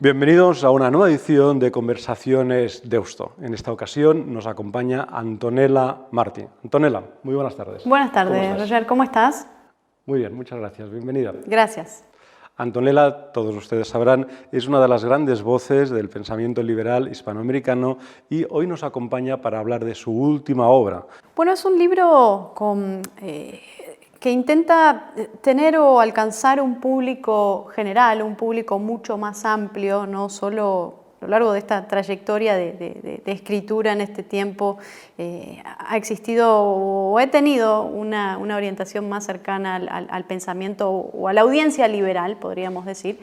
Bienvenidos a una nueva edición de Conversaciones Deusto. En esta ocasión nos acompaña Antonella Martí. Antonella, muy buenas tardes. Buenas tardes, Roger, ¿cómo estás? Muy bien, muchas gracias. Bienvenida. Gracias. Antonella, todos ustedes sabrán, es una de las grandes voces del pensamiento liberal hispanoamericano y hoy nos acompaña para hablar de su última obra. Bueno, es un libro que intenta tener o alcanzar un público general, un público mucho más amplio, no solo a lo largo de esta trayectoria de escritura en este tiempo. Ha existido o he tenido una orientación más cercana al pensamiento o a la audiencia liberal, podríamos decir.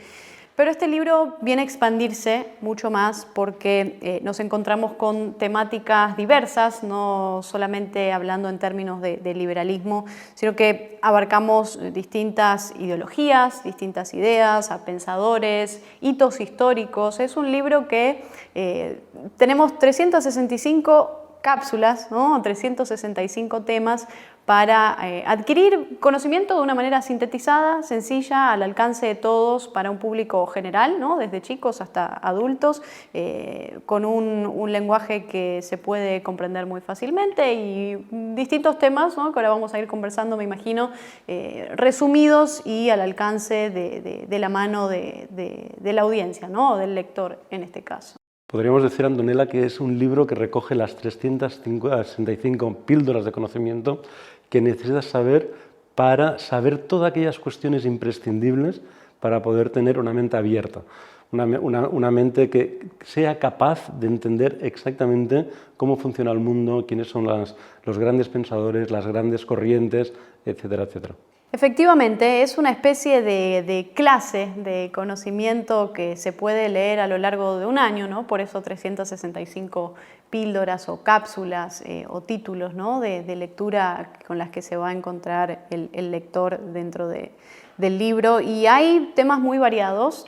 Pero este libro viene a expandirse mucho más porque nos encontramos con temáticas diversas, no solamente hablando en términos de liberalismo, sino que abarcamos distintas ideologías, distintas ideas, a pensadores, hitos históricos. Es un libro que tenemos 365 cápsulas, ¿no? 365 temas para adquirir conocimiento de una manera sintetizada, sencilla, al alcance de todos, para un público general, ¿no? Desde chicos hasta adultos, con un lenguaje que se puede comprender muy fácilmente y distintos temas, ¿no? Que ahora vamos a ir conversando, me imagino, resumidos y al alcance de la mano de la audiencia, ¿no? O del lector en este caso. Podríamos decir, Antonella, que es un libro que recoge las 365 píldoras de conocimiento que necesitas saber para saber todas aquellas cuestiones imprescindibles para poder tener una mente abierta, una mente que sea capaz de entender exactamente cómo funciona el mundo, quiénes son los grandes pensadores, las grandes corrientes, etcétera, etcétera. Efectivamente, es una especie de clase de conocimiento que se puede leer a lo largo de un año, ¿no? Por eso 365 píldoras o cápsulas o títulos, ¿no? de lectura con las que se va a encontrar el lector dentro del libro. Y hay temas muy variados,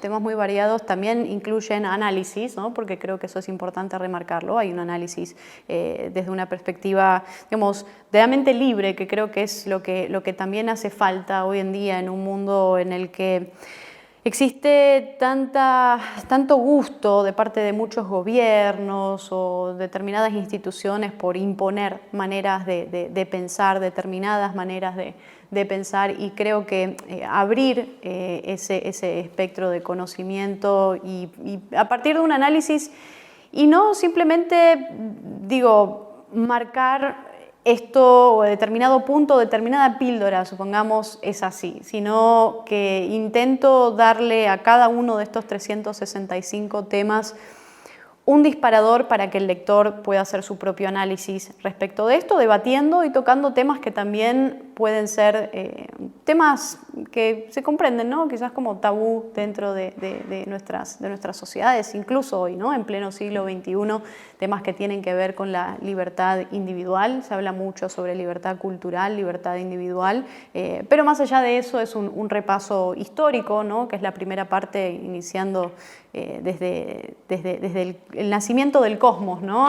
también incluyen análisis, ¿no? Porque creo que eso es importante remarcarlo. Hay un análisis desde una perspectiva, digamos, de la mente libre, que creo que es lo que también hace falta hoy en día en un mundo en el que existe tanto gusto de parte de muchos gobiernos o determinadas instituciones por imponer maneras de pensar, determinadas maneras de pensar, y creo que abrir ese espectro de conocimiento y a partir de un análisis y no simplemente, marcar esto o determinado punto, determinada píldora, supongamos, es así, sino que intento darle a cada uno de estos 365 temas un disparador para que el lector pueda hacer su propio análisis respecto de esto, debatiendo y tocando temas que también pueden ser temas que se comprenden, ¿no? Quizás como tabú dentro de nuestras sociedades, incluso hoy, ¿no? En pleno siglo XXI, temas que tienen que ver con la libertad individual. Se habla mucho sobre libertad cultural, libertad individual, pero más allá de eso es un repaso histórico, ¿no? Que es la primera parte, iniciando desde el nacimiento del cosmos, ¿no?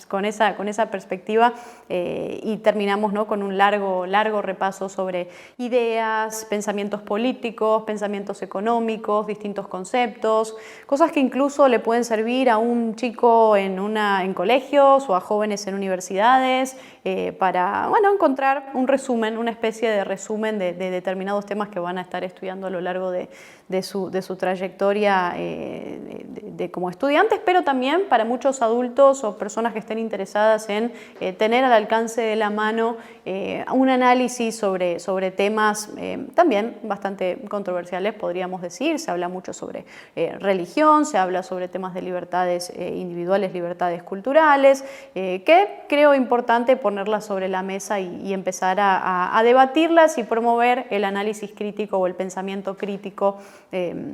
Con esa perspectiva, y terminamos, ¿no? Con un largo repaso sobre ideas, pensamientos políticos, pensamientos económicos, distintos conceptos, cosas que incluso le pueden servir a un chico en colegios o a jóvenes en universidades, para encontrar un resumen, una especie de resumen de determinados temas que van a estar estudiando a lo largo de su trayectoria como estudiantes, pero también para muchos adultos o personas que estén interesadas en tener al alcance de la mano un análisis sobre temas también bastante controversiales, podríamos decir. Se habla mucho sobre religión, se habla sobre temas de libertades individuales, libertades culturales, que creo importante ponerlas sobre la mesa y empezar a debatirlas y promover el análisis crítico o el pensamiento crítico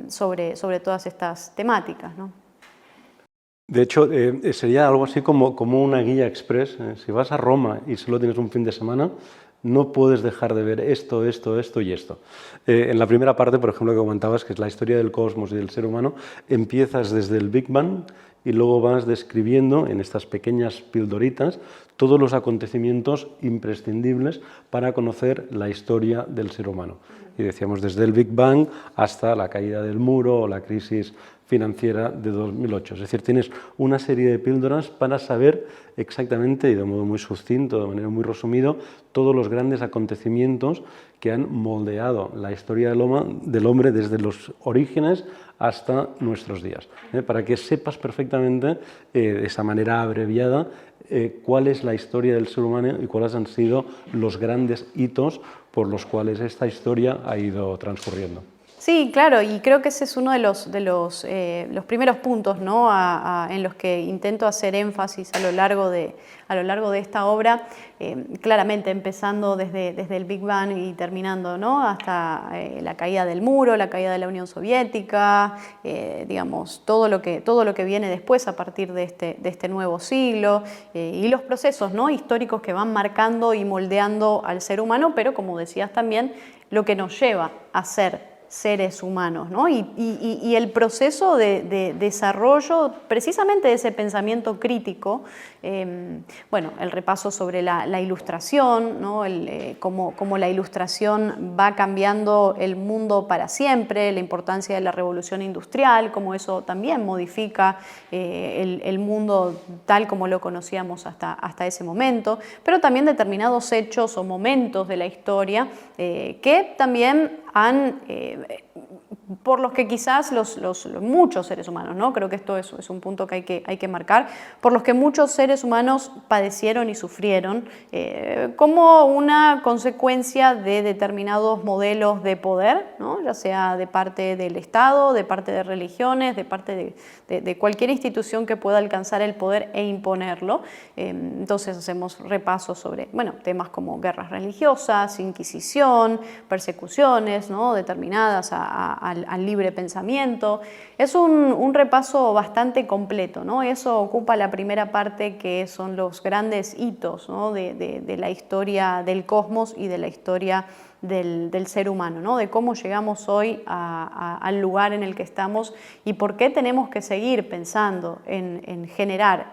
sobre todas estas temáticas, ¿no? De hecho, sería algo así como una guía express. Si vas a Roma y solo tienes un fin de semana, no puedes dejar de ver esto y esto. En la primera parte, por ejemplo, que comentabas, que es la historia del cosmos y del ser humano, empiezas desde el Big Bang y luego vas describiendo en estas pequeñas pildoritas todos los acontecimientos imprescindibles para conocer la historia del ser humano. Y decíamos desde el Big Bang hasta la caída del muro o la crisis financiera de 2008. Es decir, tienes una serie de píldoras para saber exactamente y de modo muy sucinto, de manera muy resumido, todos los grandes acontecimientos que han moldeado la historia del hombre desde los orígenes hasta nuestros días, para que sepas perfectamente, de esa manera abreviada, cuál es la historia del ser humano y cuáles han sido los grandes hitos por los cuales esta historia ha ido transcurriendo. Sí, claro, y creo que ese es uno de los primeros puntos, ¿no? En los que intento hacer énfasis a lo largo de esta obra, claramente empezando desde el Big Bang y terminando, ¿no? Hasta la caída del muro, la caída de la Unión Soviética, digamos, todo lo que viene después a partir de este nuevo siglo, y los procesos, ¿no? históricos que van marcando y moldeando al ser humano, pero como decías también, lo que nos lleva a ser seres humanos, ¿no? y el proceso de desarrollo precisamente de ese pensamiento crítico, bueno, el repaso sobre la ilustración, ¿no? Cómo la ilustración va cambiando el mundo para siempre, la importancia de la revolución industrial, cómo eso también modifica el mundo tal como lo conocíamos hasta ese momento, pero también determinados hechos o momentos de la historia que también han, por los que quizás muchos seres humanos, ¿no? Creo que esto es un punto que hay que marcar, por los que muchos seres humanos padecieron y sufrieron como una consecuencia de determinados modelos de poder, ¿no? Ya sea de parte del Estado, de parte de religiones, de parte de cualquier institución que pueda alcanzar el poder e imponerlo. Entonces hacemos repasos sobre, bueno, temas como guerras religiosas, inquisición, persecuciones, ¿no? determinadas al libre pensamiento. Es un repaso bastante completo, ¿no? Eso ocupa la primera parte, que son los grandes hitos, ¿no? de la historia del cosmos y de la historia del ser humano, ¿no? De cómo llegamos hoy al lugar en el que estamos y por qué tenemos que seguir pensando en generar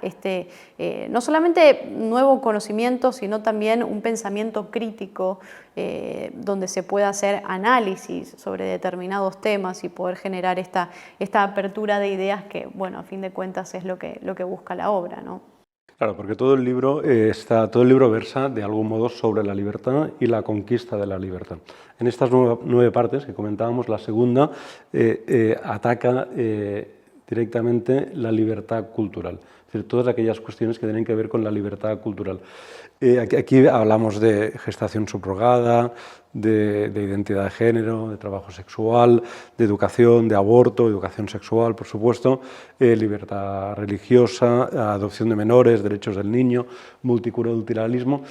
no solamente nuevo conocimiento, sino también un pensamiento crítico donde se pueda hacer análisis sobre determinados temas y poder generar esta apertura de ideas que, bueno, a fin de cuentas es lo que busca la obra, ¿no? Claro, porque todo el libro versa de algún modo sobre la libertad y la conquista de la libertad. En estas 9 partes que comentábamos, la segunda ataca directamente la libertad cultural, es decir, todas aquellas cuestiones que tienen que ver con la libertad cultural. Aquí hablamos de gestación subrogada, de identidad de género, de trabajo sexual, de educación, de aborto, educación sexual, por supuesto, libertad religiosa, adopción de menores, derechos del niño, multiculturalismo.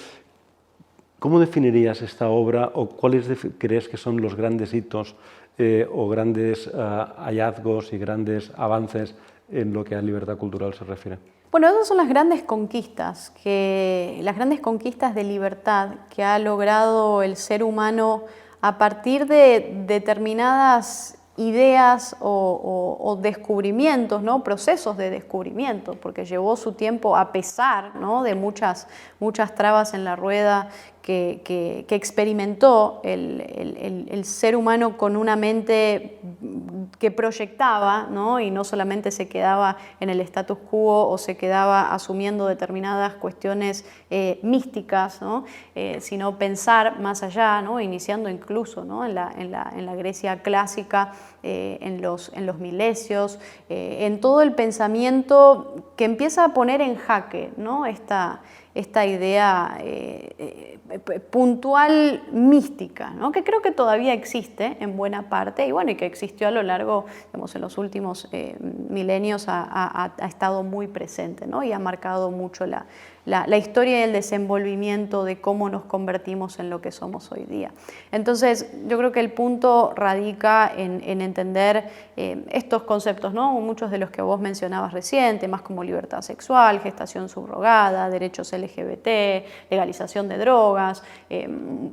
¿Cómo definirías esta obra o cuáles crees que son los grandes hitos o grandes hallazgos y grandes avances en lo que a libertad cultural se refiere? Bueno, esas son las grandes conquistas de libertad que ha logrado el ser humano a partir de determinadas ideas o descubrimientos, ¿no? Procesos de descubrimiento, porque llevó su tiempo a pesar, ¿no? de muchas trabas en la rueda que experimentó el ser humano con una mente que proyectaba, ¿no? Y no solamente se quedaba en el status quo o se quedaba asumiendo determinadas cuestiones místicas, ¿no? Sino pensar más allá, ¿no? Iniciando incluso, ¿no? en la Grecia clásica, en los milesios, en todo el pensamiento que empieza a poner en jaque, ¿no? esta idea puntual mística, ¿no? que creo que todavía existe en buena parte y, bueno, y que existió a lo largo, digamos, en los últimos milenios ha estado muy presente, ¿no? Y ha marcado mucho la historia y el desenvolvimiento de cómo nos convertimos en lo que somos hoy día. Entonces, yo creo que el punto radica en entender estos conceptos, ¿no? Muchos de los que vos mencionabas recién, temas como libertad sexual, gestación subrogada, derechos LGBT, legalización de drogas,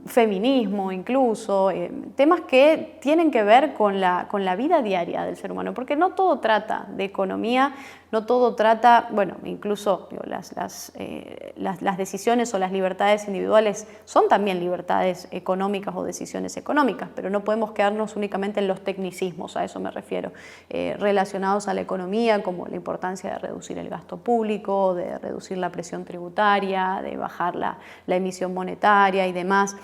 feminismo incluso, temas que tienen que ver con la vida diaria del ser humano, porque no todo trata de economía, No todo trata, bueno, incluso digo, las decisiones o las libertades individuales son también libertades económicas o decisiones económicas, pero no podemos quedarnos únicamente en los tecnicismos, a eso me refiero, relacionados a la economía, como la importancia de reducir el gasto público, de reducir la presión tributaria, de bajar la emisión monetaria y demás,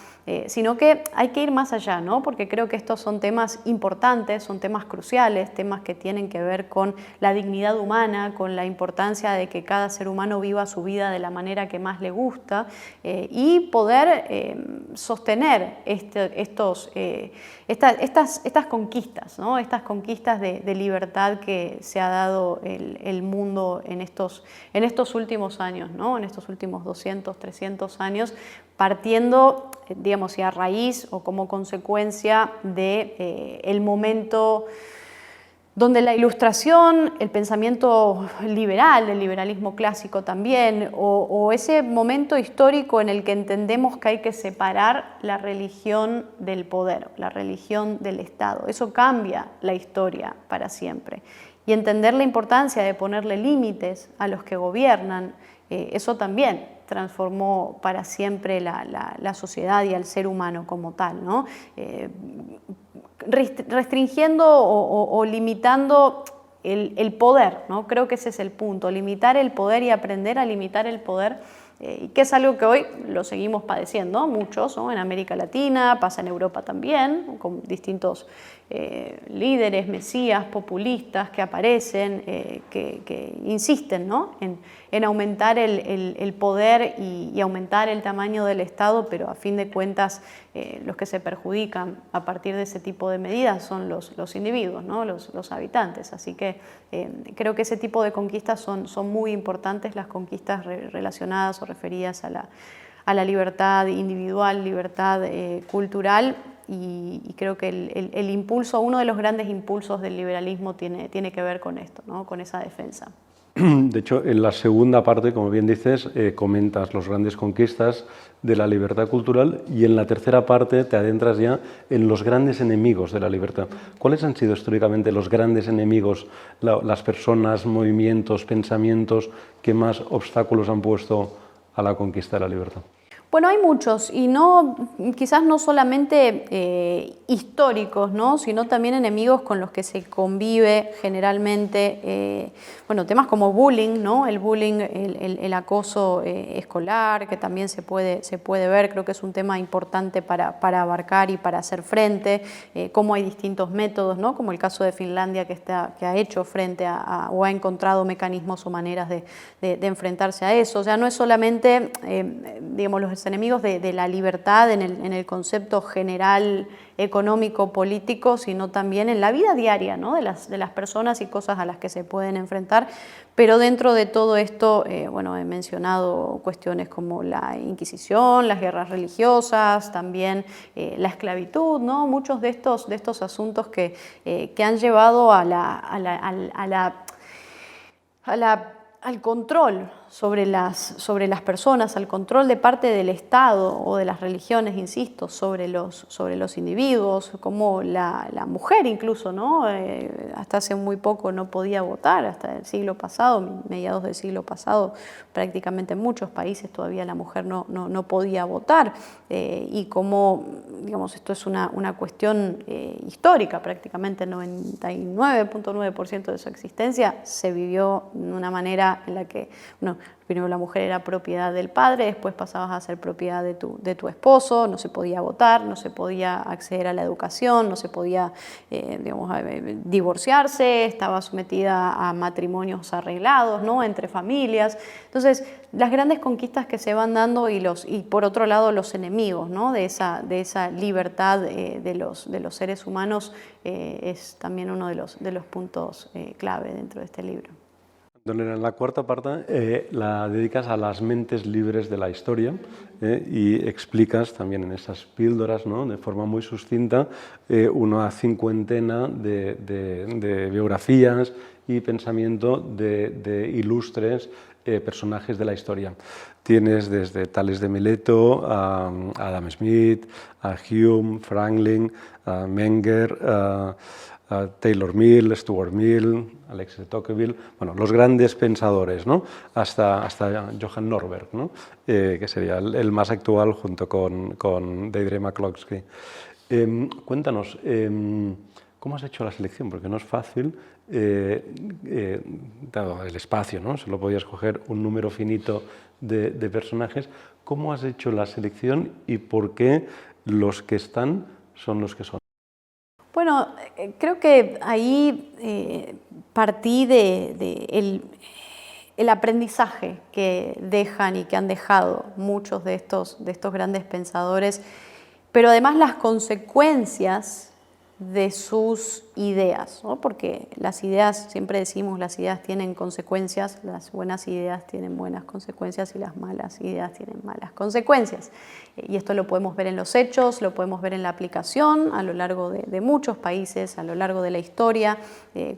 sino que hay que ir más allá, ¿no? Porque creo que estos son temas importantes, son temas cruciales, temas que tienen que ver con la dignidad humana, con la importancia de que cada ser humano viva su vida de la manera que más le gusta y poder sostener estas conquistas, ¿no? Estas conquistas de libertad que se ha dado el mundo en estos últimos años, ¿no? En estos últimos 200, 300 años, partiendo, digamos, y a raíz o como consecuencia de el momento donde la Ilustración, el pensamiento liberal, el liberalismo clásico también, o ese momento histórico en el que entendemos que hay que separar la religión del poder, la religión del Estado. Eso cambia la historia para siempre. Y entender la importancia de ponerle límites a los que gobiernan, eso también transformó para siempre la sociedad y al ser humano como tal, ¿no? Restringiendo o limitando el poder, ¿no? Creo que ese es el punto, limitar el poder y aprender a limitar el poder, que es algo que hoy lo seguimos padeciendo muchos, ¿no? En América Latina, pasa en Europa también, con distintos líderes, mesías, populistas que aparecen, que insisten, ¿no? en aumentar el poder y aumentar el tamaño del Estado, pero a fin de cuentas los que se perjudican a partir de ese tipo de medidas son los individuos, ¿no? los habitantes. Así que creo que ese tipo de conquistas son muy importantes, las conquistas relacionadas o referidas a la libertad individual, libertad cultural, y creo que el impulso, uno de los grandes impulsos del liberalismo tiene que ver con esto, ¿no? Con esa defensa. De hecho, en la segunda parte, como bien dices, comentas las grandes conquistas de la libertad cultural, y en la tercera parte te adentras ya en los grandes enemigos de la libertad. ¿Cuáles han sido históricamente los grandes enemigos, las personas, movimientos, pensamientos que más obstáculos han puesto a la conquista de la libertad? Bueno, hay muchos, y quizás no solamente históricos, ¿no? Sino también enemigos con los que se convive generalmente, bueno, temas como bullying, ¿no? El bullying, el acoso escolar, que también se puede ver, creo que es un tema importante para abarcar y para hacer frente, cómo hay distintos métodos, ¿no? Como el caso de Finlandia, que ha hecho frente o ha encontrado mecanismos o maneras de enfrentarse a eso. O sea, no es solamente, digamos, los enemigos de la libertad en el concepto general económico, político, sino también en la vida diaria, ¿no? de las personas y cosas a las que se pueden enfrentar. Pero dentro de todo esto, bueno, he mencionado cuestiones como la Inquisición, las guerras religiosas, también la esclavitud, ¿no? Muchos de estos asuntos que han llevado al control sobre las personas, al control de parte del Estado o de las religiones, insisto, sobre los individuos, como la mujer incluso, ¿no? Hasta hace muy poco no podía votar, hasta el siglo pasado, mediados del siglo pasado, prácticamente en muchos países todavía la mujer no podía votar, y como, digamos, esto es una cuestión histórica, prácticamente 99.9% de su existencia se vivió de una manera en la que, bueno, primero la mujer era propiedad del padre, después pasabas a ser propiedad de tu esposo, no se podía votar, no se podía acceder a la educación, no se podía divorciarse, estaba sometida a matrimonios arreglados, ¿no? Entre familias. Entonces, las grandes conquistas que se van dando y por otro lado los enemigos, ¿no? de esa libertad de los seres humanos es también uno de los puntos clave dentro de este libro. En la cuarta parte la dedicas a las mentes libres de la historia y explicas también en esas píldoras, ¿no? De forma muy sucinta una cincuentena de biografías y pensamiento de ilustres personajes de la historia. Tienes desde Tales de Mileto a Adam Smith, a Hume, Franklin, a Menger, Taylor Mill, Stuart Mill, Alexis de Tocqueville, bueno, los grandes pensadores, ¿no? hasta Johann Norberg, ¿no? Que sería el más actual junto con Deirdre McCloskey. Cuéntanos, ¿cómo has hecho la selección? Porque no es fácil, dado el espacio, ¿no? Solo podías coger un número finito de personajes. ¿Cómo has hecho la selección y por qué los que están son los que son? Bueno, creo que ahí partí de el aprendizaje que dejan y que han dejado muchos de estos grandes pensadores, pero además las consecuencias de sus ideas, ¿no? Porque las ideas, siempre decimos, las ideas tienen consecuencias, las buenas ideas tienen buenas consecuencias y las malas ideas tienen malas consecuencias. Y esto lo podemos ver en los hechos, lo podemos ver en la aplicación a lo largo de muchos países, a lo largo de la historia,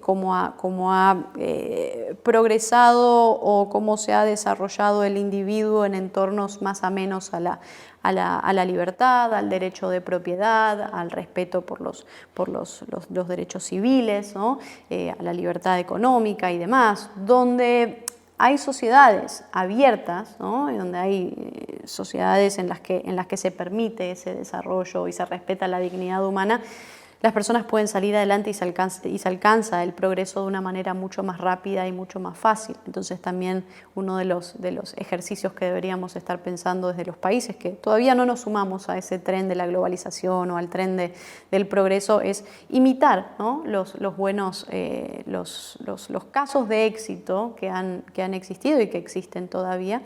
cómo ha progresado o cómo se ha desarrollado el individuo en entornos más amenos a la libertad, al derecho de propiedad, al respeto por los derechos civiles, ¿no? A la libertad económica y demás, donde hay sociedades abiertas, ¿no? Donde hay sociedades en las que se permite ese desarrollo y se respeta la dignidad humana. Las personas pueden salir adelante y se alcanza el progreso de una manera mucho más rápida y mucho más fácil. Entonces también uno de los ejercicios que deberíamos estar pensando desde los países que todavía no nos sumamos a ese tren de la globalización o al tren del progreso es imitar, ¿no? los buenos, los casos de éxito que han existido y que existen todavía.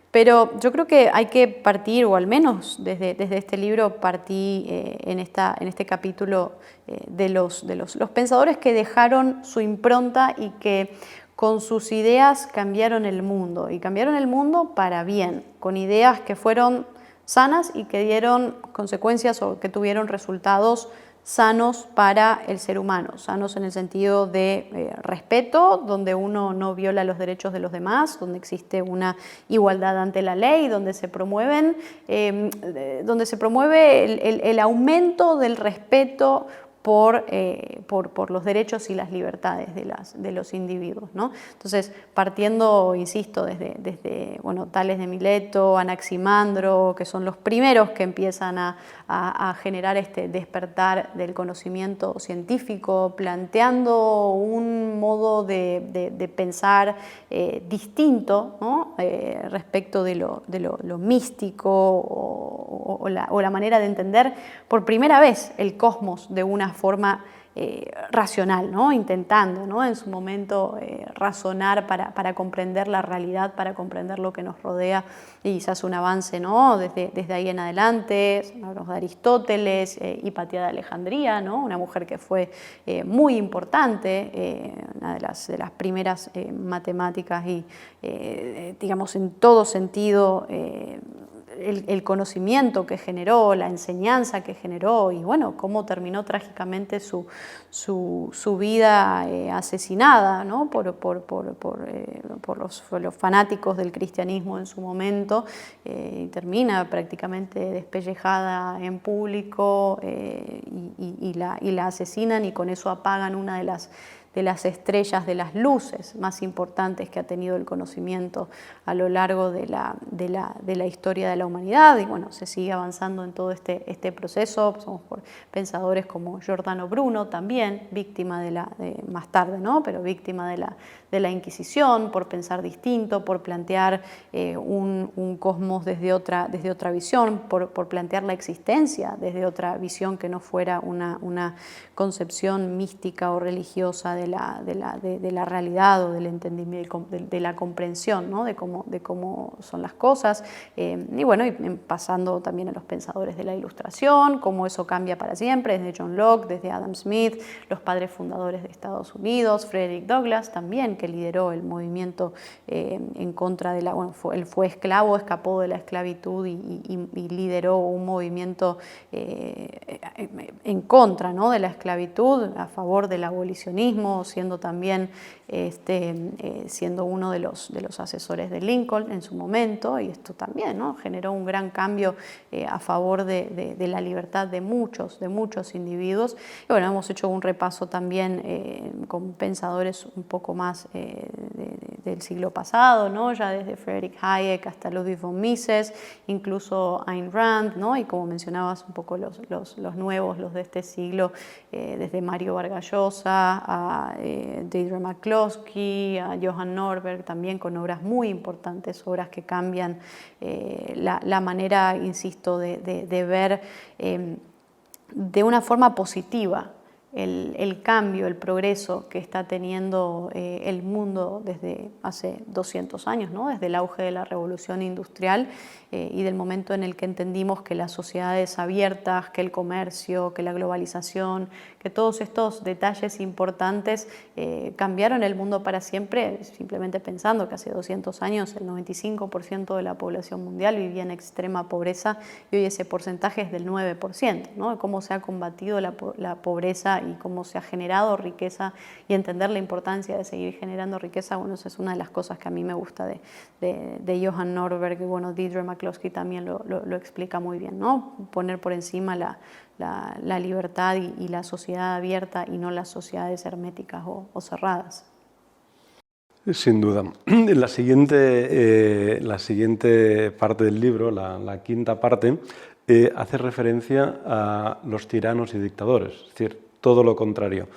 Pero yo creo que hay que partir, o al menos desde este libro partí en este capítulo de los pensadores que dejaron su impronta y que con sus ideas cambiaron el mundo. Y cambiaron el mundo para bien, con ideas que fueron sanas y que dieron consecuencias o que tuvieron resultados sanos para el ser humano, sanos en el sentido de respeto, donde uno no viola los derechos de los demás, donde existe una igualdad ante la ley, donde se promueve el aumento del respeto por los derechos y las libertades de los individuos, ¿no? Entonces, partiendo, insisto, desde Tales de Mileto, Anaximandro, que son los primeros que empiezan a generar este despertar del conocimiento científico, planteando un modo de pensar distinto, ¿no? Respecto de lo místico o la manera de entender por primera vez el cosmos de una forma racional, ¿no? Intentando, ¿no? En su momento razonar para comprender la realidad, para comprender lo que nos rodea, y se hace un avance, ¿no? Desde ahí en adelante. Hablamos de Aristóteles, Hipatia de Alejandría, ¿no? Una mujer que fue muy importante, una de las primeras matemáticas y, digamos, en todo sentido, el conocimiento que generó, la enseñanza que generó y bueno, cómo terminó trágicamente su vida asesinada, ¿no? por los fanáticos del cristianismo en su momento, y termina prácticamente despellejada en público y la asesinan, y con eso apagan una de las estrellas, de las luces más importantes que ha tenido el conocimiento a lo largo de la historia de la humanidad. Y bueno, se sigue avanzando en todo este proceso. Somos pensadores como Giordano Bruno, también víctima más tarde, ¿no? Pero víctima de la Inquisición, por pensar distinto, por plantear un cosmos desde otra visión, por plantear la existencia desde otra visión que no fuera una concepción mística o religiosa de la realidad o del entendimiento, de la comprensión, ¿no? de cómo son las cosas. Y bueno, y pasando también a los pensadores de la Ilustración, cómo eso cambia para siempre, desde John Locke, desde Adam Smith, los padres fundadores de Estados Unidos, Frederick Douglass también, que lideró el movimiento en contra de él fue esclavo, escapó de la esclavitud y lideró un movimiento en contra, ¿no?, de la esclavitud, a favor del abolicionismo, siendo también siendo uno de los asesores de Lincoln en su momento, y esto también, ¿no?, generó un gran cambio a favor de la libertad de muchos individuos. Y bueno, hemos hecho un repaso también con pensadores un poco más del siglo pasado, ¿no?, ya desde Friedrich Hayek hasta Ludwig von Mises, incluso Ayn Rand, ¿no?, y como mencionabas un poco los nuevos, los de este siglo, desde Mario Vargas Llosa a Deirdre McCloskey, a Johan Norberg, también con obras muy importantes, obras que cambian la manera, insisto, de ver de una forma positiva el cambio, el progreso que está teniendo el mundo desde hace 200 años, ¿no?, desde el auge de la revolución industrial y del momento en el que entendimos que las sociedades abiertas, que el comercio, que la globalización, que todos estos detalles importantes cambiaron el mundo para siempre, simplemente pensando que hace 200 años el 95% de la población mundial vivía en extrema pobreza y hoy ese porcentaje es del 9%, ¿no?, cómo se ha combatido la pobreza y cómo se ha generado riqueza y entender la importancia de seguir generando riqueza. Bueno, esa es una de las cosas que a mí me gusta de Johan Norberg, y bueno, Deirdre McCloskey también lo explica muy bien, ¿no?, poner por encima la libertad y la sociedad abierta y no las sociedades herméticas o cerradas. Sin duda. La siguiente parte del libro, la quinta parte, hace referencia a los tiranos y dictadores, es decir, todo lo contrario.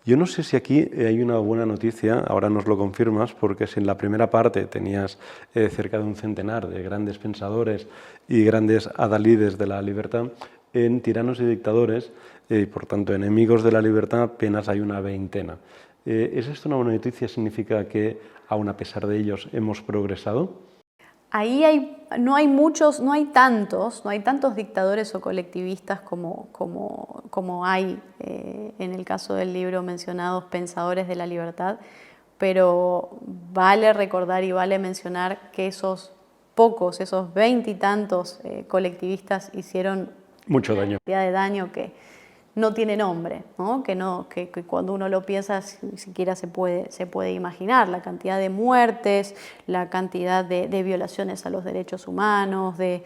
Yo no sé si aquí hay una buena noticia, ahora nos lo confirmas, porque si en la primera parte tenías cerca de un centenar de grandes pensadores y grandes adalides de la libertad, en tiranos y dictadores, por tanto enemigos de la libertad, apenas hay una veintena. ¿Es esto una buena noticia? ¿Significa que, aun a pesar de ellos, hemos progresado? Ahí no hay tantos dictadores o colectivistas como hay en el caso del libro mencionados pensadores de la libertad, pero vale recordar y vale mencionar que esos 20 y tantos colectivistas hicieron Mucho daño. una cantidad de daño que no tiene nombre, ¿no? Que cuando uno lo piensa siquiera se puede imaginar la cantidad de muertes, la cantidad de violaciones a los derechos humanos, de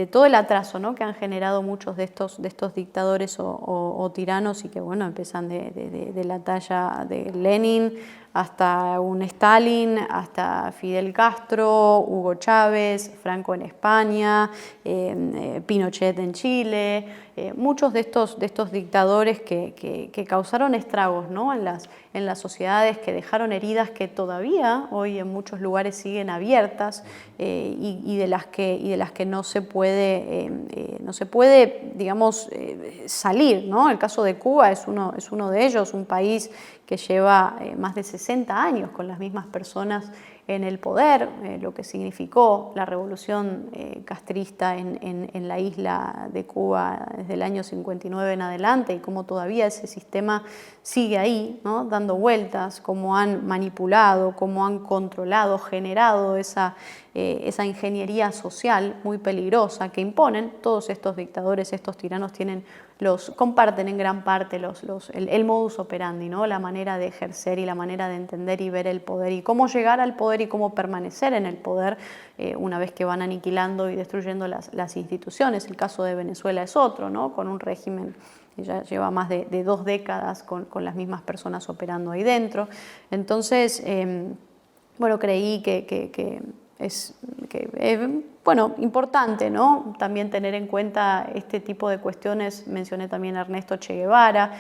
todo el atraso, ¿no?, que han generado muchos de estos dictadores o tiranos, y que bueno, empiezan de la talla de Lenin hasta un Stalin, hasta Fidel Castro, Hugo Chávez, Franco en España, Pinochet en Chile, muchos de estos dictadores que causaron estragos, ¿no?, en las sociedades, que dejaron heridas que todavía hoy en muchos lugares siguen abiertas y de las que no se puede, digamos, salir, ¿no? El caso de Cuba es uno de ellos, un país que lleva más de 60 años con las mismas personas en el poder, lo que significó la revolución castrista en la isla de Cuba desde el año 59 en adelante, y cómo todavía ese sistema sigue ahí, ¿no?, dando vueltas, cómo han manipulado, cómo han controlado, generado esa ingeniería social muy peligrosa que imponen. Todos estos dictadores, estos tiranos comparten en gran parte el modus operandi, ¿no?, la manera de ejercer y la manera de entender y ver el poder y cómo llegar al poder y cómo permanecer en el poder una vez que van aniquilando y destruyendo las instituciones. El caso de Venezuela es otro, ¿no?, con un régimen que ya lleva más de 2 décadas con las mismas personas operando ahí dentro. Entonces, bueno, creí que es importante, ¿no?, también tener en cuenta este tipo de cuestiones. Mencioné también a Ernesto Che Guevara.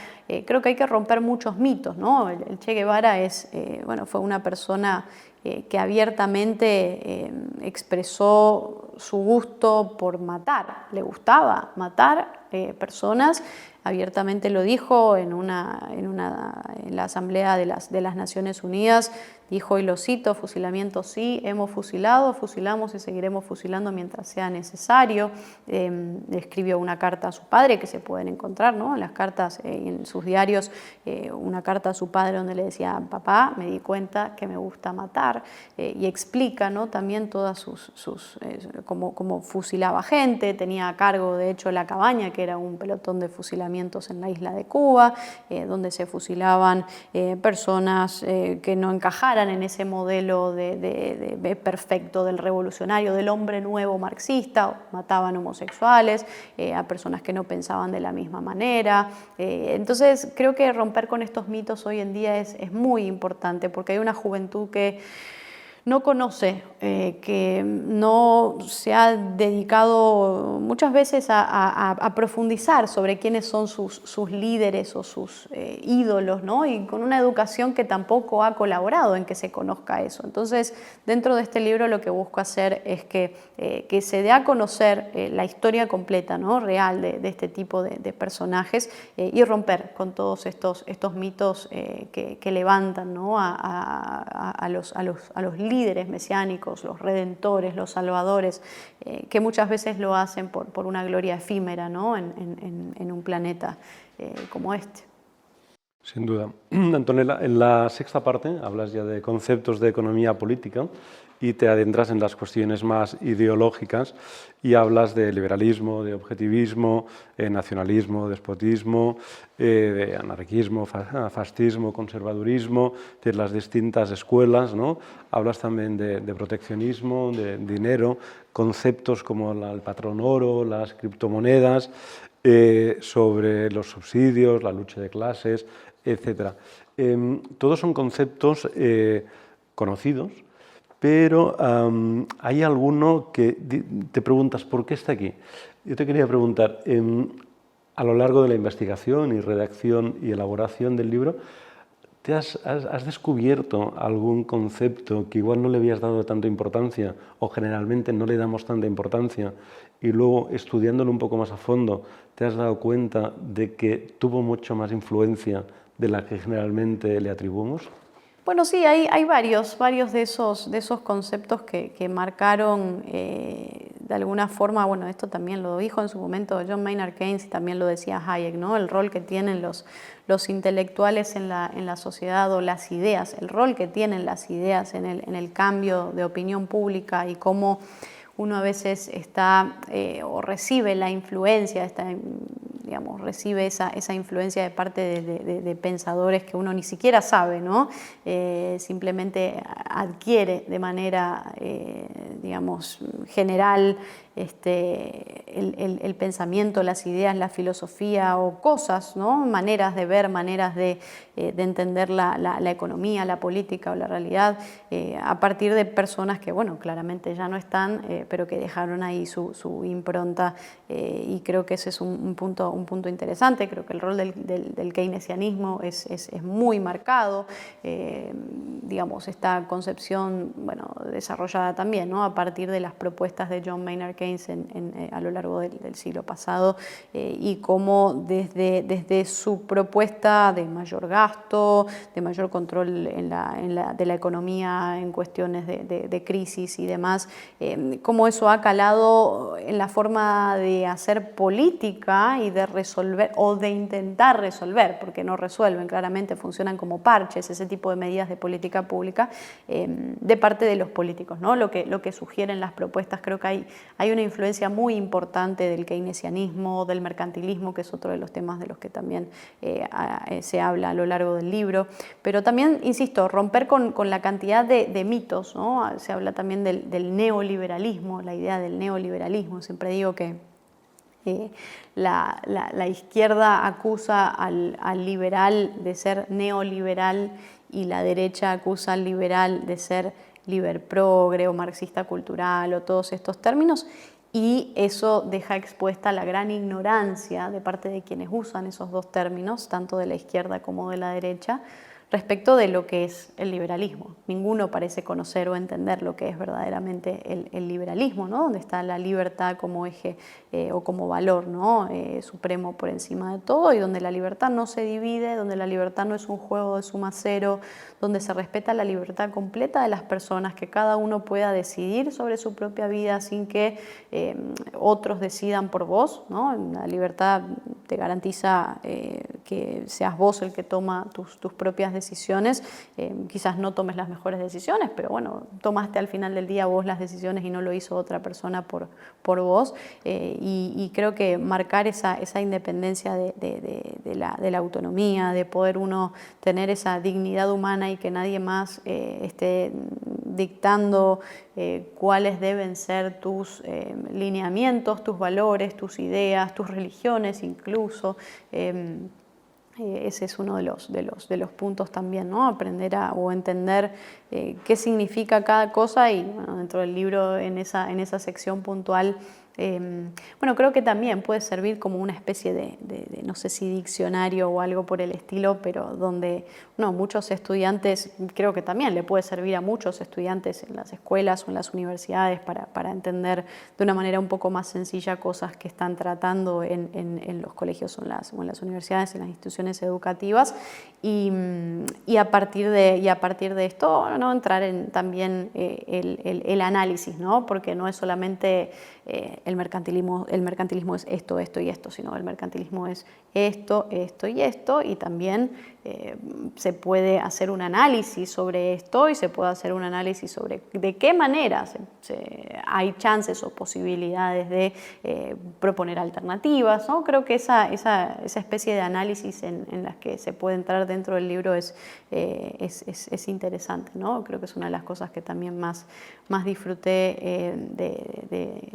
Creo que hay que romper muchos mitos, ¿no? El Che Guevara fue una persona que abiertamente expresó su gusto por matar. Le gustaba matar personas, abiertamente lo dijo en la Asamblea de las Naciones Unidas, dijo, y lo cito, fusilamiento sí, hemos fusilado, fusilamos y seguiremos fusilando mientras sea necesario. Escribió una carta a su padre, que se pueden encontrar, ¿no?, en las cartas, en sus diarios, una carta a su padre donde le decía, papá, me di cuenta que me gusta matar, y explica, ¿no?, también todas cómo fusilaba gente. Tenía a cargo, de hecho, la Cabaña, que era un pelotón de fusilamientos en la isla de Cuba, donde se fusilaban personas que no encajaran en ese modelo perfecto del revolucionario, del hombre nuevo marxista. Mataban homosexuales, a personas que no pensaban de la misma manera. Entonces creo que romper con estos mitos hoy en día es muy importante, porque hay una juventud que no conoce, que no se ha dedicado muchas veces a profundizar sobre quiénes son sus líderes o sus ídolos, ¿no? Y con una educación que tampoco ha colaborado en que se conozca eso. Entonces, dentro de este libro lo que busco hacer es que se dé a conocer la historia completa, ¿no?, real de este tipo de personajes, y romper con todos estos mitos que levantan, ¿no?, a los líderes mesiánicos, los redentores, los salvadores, que muchas veces lo hacen por una gloria efímera, ¿no?, en un planeta como este. Sin duda. Antonella, en la sexta parte hablas ya de conceptos de economía política y te adentras en las cuestiones más ideológicas y hablas de liberalismo, de objetivismo, nacionalismo, despotismo, de anarquismo, fascismo, conservadurismo, de las distintas escuelas, ¿no? Hablas también de proteccionismo, de dinero, conceptos como el patrón oro, las criptomonedas, sobre los subsidios, la lucha de clases, etc. Todos son conceptos conocidos, pero hay alguno que te preguntas ¿por qué está aquí? Yo te quería preguntar, a lo largo de la investigación y redacción y elaboración del libro, ¿has descubierto algún concepto que igual no le habías dado tanta importancia o generalmente no le damos tanta importancia y luego estudiándolo un poco más a fondo te has dado cuenta de que tuvo mucho más influencia de la que generalmente le atribuimos? Bueno, sí, hay varios de esos conceptos que marcaron de alguna forma, bueno, esto también lo dijo en su momento John Maynard Keynes y también lo decía Hayek, ¿no? El rol que tienen los intelectuales en la sociedad, o las ideas, el rol que tienen las ideas en el cambio de opinión pública, y cómo uno a veces está o recibe la influencia, recibe esa influencia de parte de pensadores que uno ni siquiera sabe, ¿no? Simplemente adquiere de manera, general el pensamiento, las ideas, la filosofía o cosas, ¿no?, maneras de ver, maneras de entender la economía, la política o la realidad, a partir de personas que, bueno, claramente ya no están, pero que dejaron ahí su impronta, y creo que ese es un punto interesante. Creo que el rol del keynesianismo es muy marcado, esta concepción, bueno, desarrollada también, ¿no?, a partir de las propuestas de John Maynard Keynes a lo largo del siglo pasado, y cómo desde su propuesta de mayor gasto, de mayor control de la economía en cuestiones de crisis y demás, cómo eso ha calado en la forma de hacer política y de resolver o de intentar resolver, porque no resuelven, claramente funcionan como parches ese tipo de medidas de política pública, de parte de los políticos, ¿no? Lo que sugieren las propuestas. Creo que hay una influencia muy importante del keynesianismo, del mercantilismo, que es otro de los temas de los que también se habla a lo largo del libro, pero también, insisto, romper con la cantidad de mitos, ¿no? Se habla también del neoliberalismo, la idea del neoliberalismo. Siempre digo que la izquierda acusa al liberal de ser neoliberal y la derecha acusa al liberal de ser liberprogre o marxista cultural o todos estos términos, y eso deja expuesta la gran ignorancia de parte de quienes usan esos dos términos, tanto de la izquierda como de la derecha, respecto de lo que es el liberalismo. Ninguno parece conocer o entender lo que es verdaderamente el liberalismo, ¿no? Donde está la libertad como eje o como valor, ¿no? Supremo por encima de todo, y donde la libertad no se divide, donde la libertad no es un juego de suma cero, donde se respeta la libertad completa de las personas, que cada uno pueda decidir sobre su propia vida sin que otros decidan por vos, ¿no? La libertad te garantiza que seas vos el que toma tus propias decisiones. Quizás no tomes las mejores decisiones, pero bueno, tomaste al final del día vos las decisiones y no lo hizo otra persona por vos. Y creo que marcar esa independencia de la autonomía, de poder uno tener esa dignidad humana y que nadie más esté dictando cuáles deben ser tus lineamientos, tus valores, tus ideas, tus religiones incluso. Ese es uno de los puntos también, ¿no? Aprender o entender qué significa cada cosa, y bueno, dentro del libro, en esa sección puntual, bueno, creo que también puede servir como una especie de no sé si diccionario o algo por el estilo, pero donde muchos estudiantes, creo que también le puede servir a muchos estudiantes en las escuelas o en las universidades para entender de una manera un poco más sencilla cosas que están tratando en los colegios o en las universidades, en las instituciones educativas, y a partir de esto, ¿no? Entrar en también el análisis, ¿no? Porque no es solamente el mercantilismo es esto, esto y esto, sino el mercantilismo es esto, esto y esto, y también se puede hacer un análisis sobre esto, y se puede hacer un análisis sobre de qué manera hay chances o posibilidades de proponer alternativas, ¿no? Creo que esa especie de análisis en las que se puede entrar dentro del libro es interesante, ¿no? Creo que es una de las cosas que también más disfruté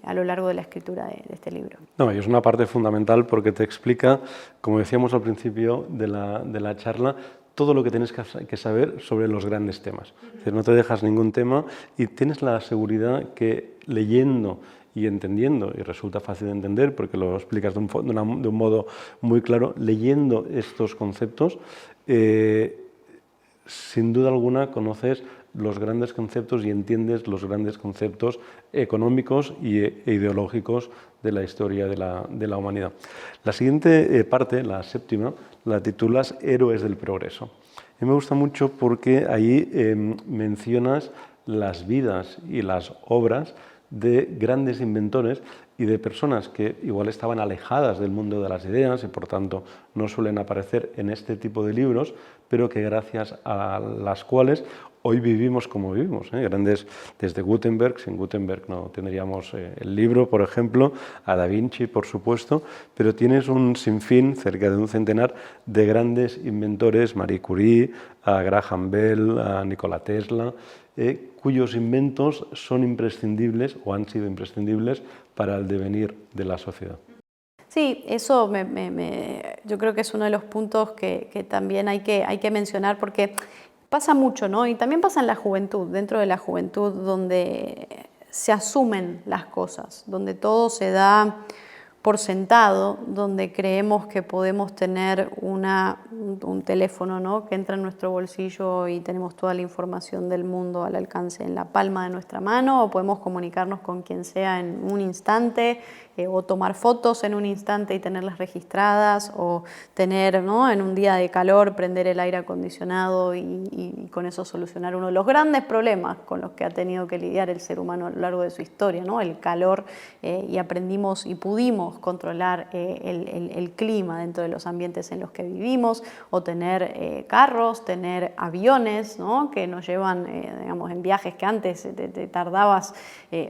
a lo largo de la escritura de este libro. No, y es una parte fundamental porque te explica, como decíamos al principio de la charla, todo lo que tienes que saber sobre los grandes temas. Es decir, no te dejas ningún tema y tienes la seguridad que leyendo y entendiendo, y resulta fácil de entender porque lo explicas de un modo muy claro, leyendo estos conceptos, sin duda alguna conoces los grandes conceptos y entiendes los grandes conceptos económicos e ideológicos de la historia de la humanidad. La siguiente parte, la séptima, la titulas Héroes del Progreso. A mí me gusta mucho porque ahí mencionas las vidas y las obras de grandes inventores y de personas que igual estaban alejadas del mundo de las ideas y por tanto no suelen aparecer en este tipo de libros, pero que gracias a las cuales hoy vivimos como vivimos, grandes desde Gutenberg. Sin Gutenberg no tendríamos el libro, por ejemplo, a Da Vinci, por supuesto, pero tienes un sinfín, cerca de un centenar, de grandes inventores, Marie Curie, a Graham Bell, a Nikola Tesla, cuyos inventos son imprescindibles o han sido imprescindibles para el devenir de la sociedad. Sí, eso yo creo que es uno de los puntos que también hay que mencionar, porque pasa mucho, ¿no? Y también pasa en la juventud, dentro de la juventud, donde se asumen las cosas, donde todo se da por sentado, donde creemos que podemos tener un teléfono, ¿no? Que entra en nuestro bolsillo y tenemos toda la información del mundo al alcance en la palma de nuestra mano, o podemos comunicarnos con quien sea en un instante, o tomar fotos en un instante y tenerlas registradas, o tener, ¿no? En un día de calor prender el aire acondicionado y con eso solucionar uno de los grandes problemas con los que ha tenido que lidiar el ser humano a lo largo de su historia, ¿no? El calor, y aprendimos y pudimos controlar el clima dentro de los ambientes en los que vivimos, o tener carros, tener aviones, ¿no? Que nos llevan, digamos, en viajes que antes te tardabas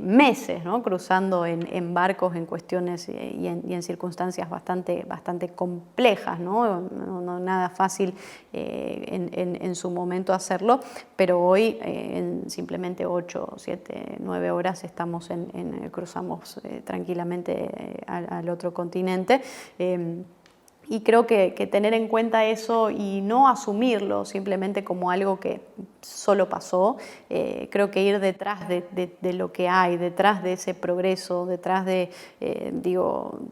meses, ¿no? Cruzando en barcos, en cuestiones y en circunstancias bastante complejas, ¿no? No nada fácil en su momento hacerlo, pero hoy en simplemente 8, 7, 9 horas estamos cruzamos tranquilamente al otro continente. Y creo que tener en cuenta eso y no asumirlo simplemente como algo que solo pasó, creo que ir detrás de lo que hay, detrás de ese progreso, detrás de,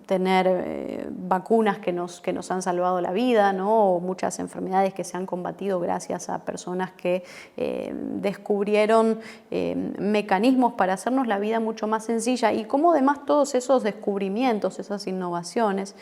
tener vacunas que nos han salvado la vida, ¿no? O muchas enfermedades que se han combatido gracias a personas que descubrieron mecanismos para hacernos la vida mucho más sencilla, y cómo además todos esos descubrimientos, esas innovaciones,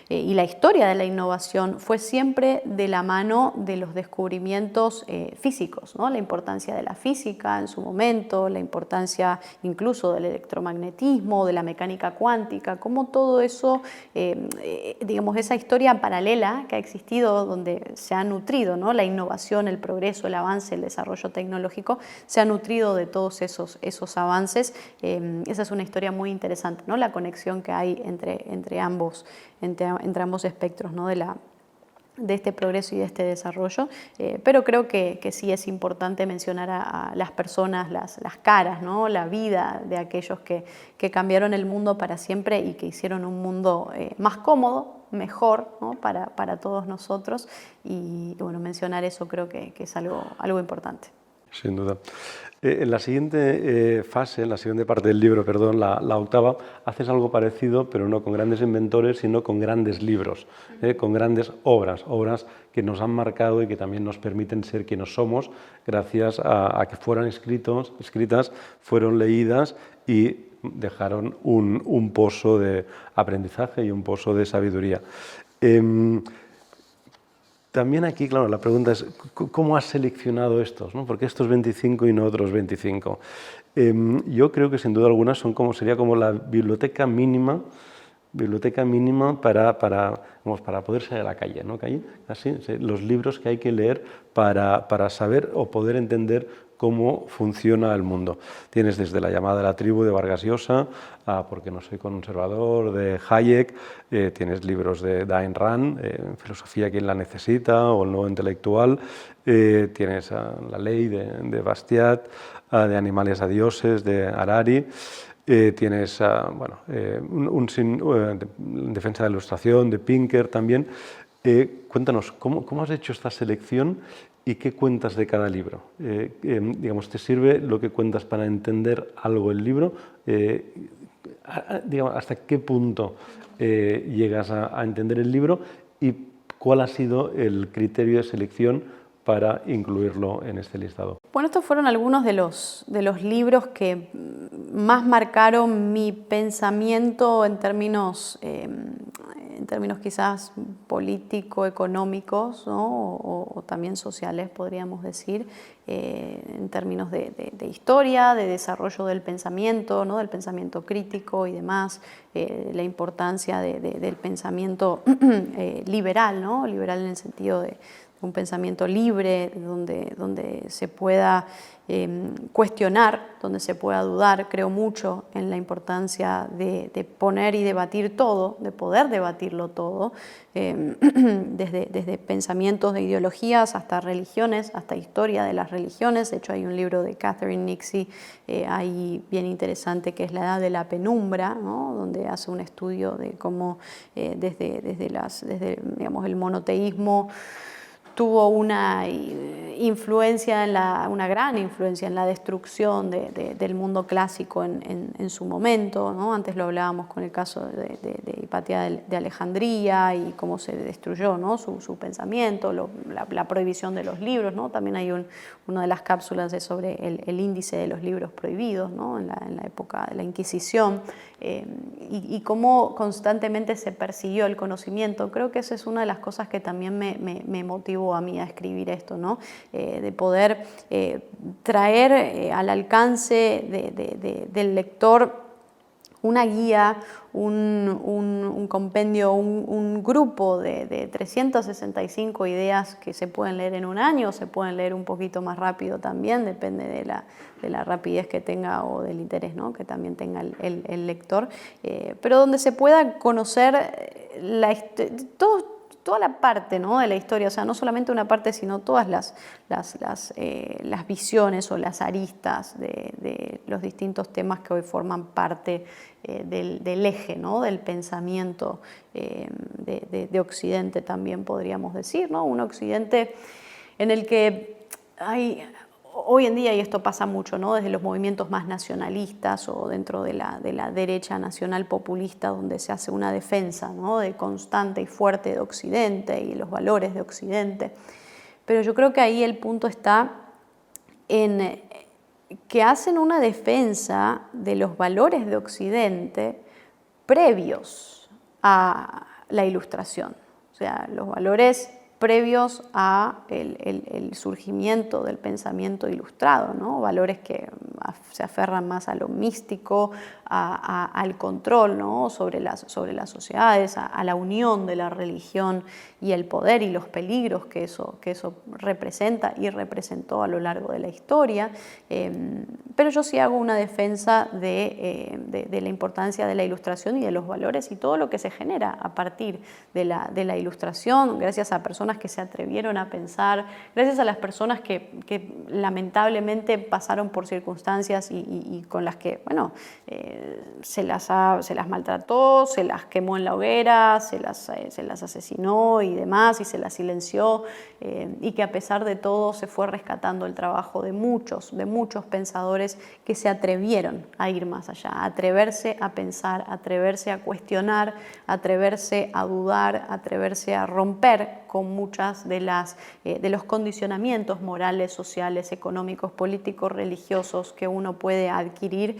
y la historia de la innovación fue siempre de la mano de los descubrimientos físicos, ¿no? La importancia de la física en su momento, la importancia incluso del electromagnetismo, de la mecánica cuántica, cómo todo eso, esa historia paralela que ha existido donde se ha nutrido, ¿no? La innovación, el progreso, el avance, el desarrollo tecnológico, se ha nutrido de todos esos avances. Esa es una historia muy interesante, ¿no? La conexión que hay entre ambos espectros, ¿no? de este progreso y de este desarrollo, pero creo que sí es importante mencionar a las personas, las caras, ¿no? La vida de aquellos que cambiaron el mundo para siempre y que hicieron un mundo más cómodo, mejor, ¿no? para todos nosotros, y bueno, mencionar eso creo que es algo importante. Sin duda. En la siguiente fase, en la siguiente parte del libro, perdón, la octava, haces algo parecido, pero no con grandes inventores, sino con grandes libros, con grandes obras que nos han marcado y que también nos permiten ser quienes somos, gracias a que fueron escritas, fueron leídas y dejaron un pozo de aprendizaje y un pozo de sabiduría. También aquí, claro, la pregunta es, ¿cómo has seleccionado estos, ¿no? ¿Por qué estos 25 y no otros 25? Yo creo que sin duda alguna sería como la biblioteca mínima para poder salir a la calle, ¿no? Así, los libros que hay que leer para saber o poder entender cómo funciona el mundo. Tienes desde La llamada de la tribu de Vargas Llosa, Porque no soy conservador, de Hayek, tienes libros de Ayn Rand, Filosofía, ¿quién la necesita?, o El nuevo intelectual, tienes La ley de Bastiat, de Animales a dioses, de Harari, tienes Defensa de la ilustración, de Pinker también. Cuéntanos, ¿cómo has hecho esta selección y qué cuentas de cada libro? ¿Te sirve lo que cuentas para entender algo el libro? ¿Hasta qué punto llegas a entender el libro y cuál ha sido el criterio de selección para incluirlo en este listado? Bueno, estos fueron algunos de los libros que más marcaron mi pensamiento en términos quizás político-económicos, ¿no? o también sociales, podríamos decir, en términos de historia, de desarrollo del pensamiento, ¿no? Del pensamiento crítico y demás, la importancia del pensamiento liberal, ¿no? Liberal en el sentido de un pensamiento libre, donde se pueda cuestionar, donde se pueda dudar. Creo mucho en la importancia de poner y debatir todo, de poder debatirlo todo, desde pensamientos de ideologías hasta religiones, hasta historia de las religiones. De hecho, hay un libro de Catherine Nixie ahí bien interesante, que es La edad de la penumbra, ¿no? Donde hace un estudio de cómo desde el monoteísmo tuvo una gran influencia en la destrucción del mundo clásico en su momento, ¿no? Antes lo hablábamos con el caso de Hipatia de Alejandría y cómo se destruyó, ¿no? su pensamiento, la prohibición de los libros, ¿no? También hay una de las cápsulas sobre el índice de los libros prohibidos, ¿no? en la época de la Inquisición, y cómo constantemente se persiguió el conocimiento. Creo que esa es una de las cosas que también me motivó a mí a escribir esto, ¿no? De poder traer al alcance del lector una guía, un compendio, un grupo de 365 ideas que se pueden leer en un año, se pueden leer un poquito más rápido también, depende de la rapidez que tenga o del interés, ¿no? Que también tenga el lector, pero donde se pueda conocer toda la parte, ¿no?, de la historia, o sea, no solamente una parte, sino todas las visiones o las aristas de los distintos temas que hoy forman parte del eje, ¿no?, del pensamiento de Occidente, también podríamos decir, ¿no? Un Occidente en el que hay... Hoy en día, y esto pasa mucho, ¿no?, desde los movimientos más nacionalistas o dentro de la derecha nacional populista, donde se hace una defensa, ¿no?, de constante y fuerte de Occidente y los valores de Occidente. Pero yo creo que ahí el punto está en que hacen una defensa de los valores de Occidente previos a la Ilustración. O sea, los valores previos a el surgimiento del pensamiento ilustrado, ¿no? Valores que se aferran más a lo místico, al control, ¿no?, sobre las sociedades, a la unión de la religión y el poder y los peligros que eso representa y representó a lo largo de la historia. Pero yo sí hago una defensa de la importancia de la Ilustración y de los valores y todo lo que se genera a partir de la Ilustración, gracias a personas que se atrevieron a pensar, gracias a las personas que lamentablemente pasaron por circunstancias y con las que, bueno, se las maltrató, se las quemó en la hoguera, se las asesinó y demás, y se las silenció, y que a pesar de todo se fue rescatando el trabajo de muchos pensadores que se atrevieron a ir más allá, a atreverse a pensar, a atreverse a cuestionar, a atreverse a dudar, a atreverse a romper con muchas de los condicionamientos morales, sociales, económicos, políticos, religiosos que uno puede adquirir.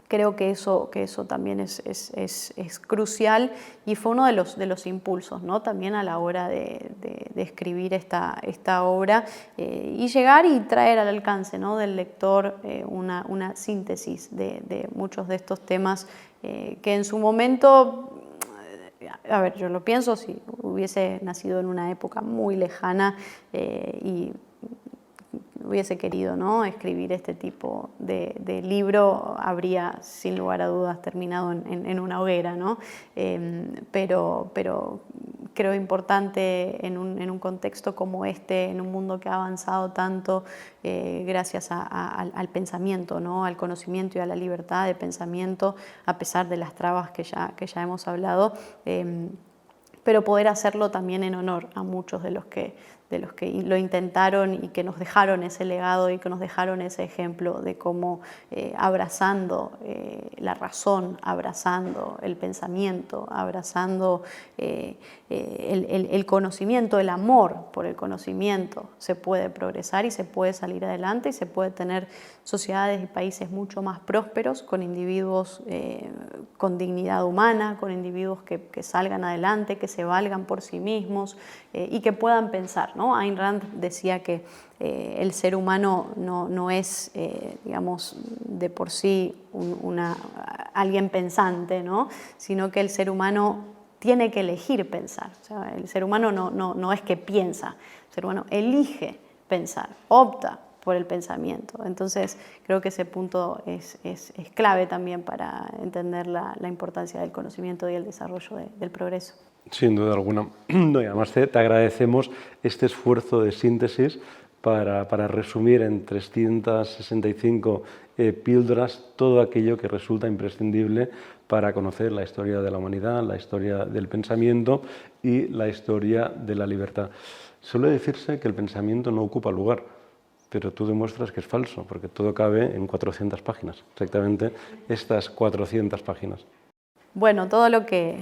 Creo que eso también es crucial y fue uno de los impulsos, ¿no?, también a la hora de escribir esta obra, y llegar y traer al alcance, ¿no?, del lector una síntesis de muchos de estos temas que en su momento... A ver, yo lo pienso, si hubiese nacido en una época muy lejana y hubiese querido, ¿no?, escribir este tipo de libro, habría sin lugar a dudas terminado en una hoguera, ¿no? Pero creo importante en un contexto como este, en un mundo que ha avanzado tanto gracias al pensamiento, ¿no?, al conocimiento y a la libertad de pensamiento, a pesar de las trabas que ya hemos hablado, pero poder hacerlo también en honor a muchos de los que lo intentaron y que nos dejaron ese legado y que nos dejaron ese ejemplo de cómo abrazando la razón, abrazando el pensamiento, abrazando el conocimiento, el amor por el conocimiento, se puede progresar y se puede salir adelante y se puede tener sociedades y países mucho más prósperos, con individuos con dignidad humana, con individuos que salgan adelante, que se valgan por sí mismos y que puedan pensar, ¿no? Ayn Rand decía que el ser humano no es, digamos, de por sí alguien pensante, ¿no?, sino que el ser humano tiene que elegir pensar. O sea, el ser humano no es que piensa, el ser humano elige pensar, opta por el pensamiento. Entonces, creo que ese punto es clave también para entender la importancia del conocimiento y el desarrollo del progreso. Sin duda alguna. No, y además te agradecemos este esfuerzo de síntesis para resumir en 365 píldoras todo aquello que resulta imprescindible para conocer la historia de la humanidad, la historia del pensamiento y la historia de la libertad. Suele decirse que el pensamiento no ocupa lugar, pero tú demuestras que es falso, porque todo cabe en 400 páginas, exactamente estas 400 páginas. Bueno, todo lo que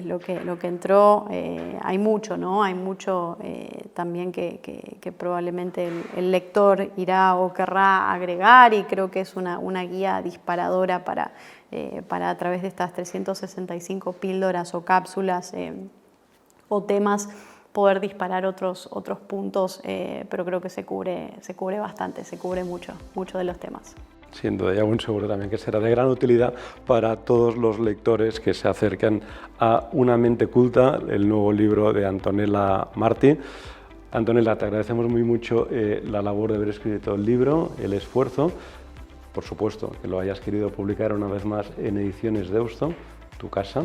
entró, hay mucho, ¿no? Hay mucho también que probablemente el lector irá o querrá agregar, y creo que es una guía disparadora para a través de estas 365 píldoras o cápsulas o temas poder disparar otros puntos, pero creo que se cubre bastante, se cubre mucho de los temas. Sin duda, y aún seguro también que será de gran utilidad para todos los lectores que se acercan a Una mente culta, el nuevo libro de Antonella Martí. Antonella, te agradecemos muy mucho la labor de haber escrito el libro, el esfuerzo, por supuesto que lo hayas querido publicar una vez más en Ediciones Deusto, tu casa.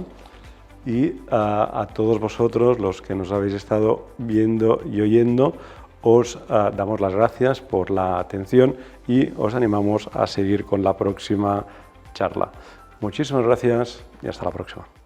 y a todos vosotros, los que nos habéis estado viendo y oyendo, os damos las gracias por la atención y os animamos a seguir con la próxima charla. Muchísimas gracias y hasta la próxima.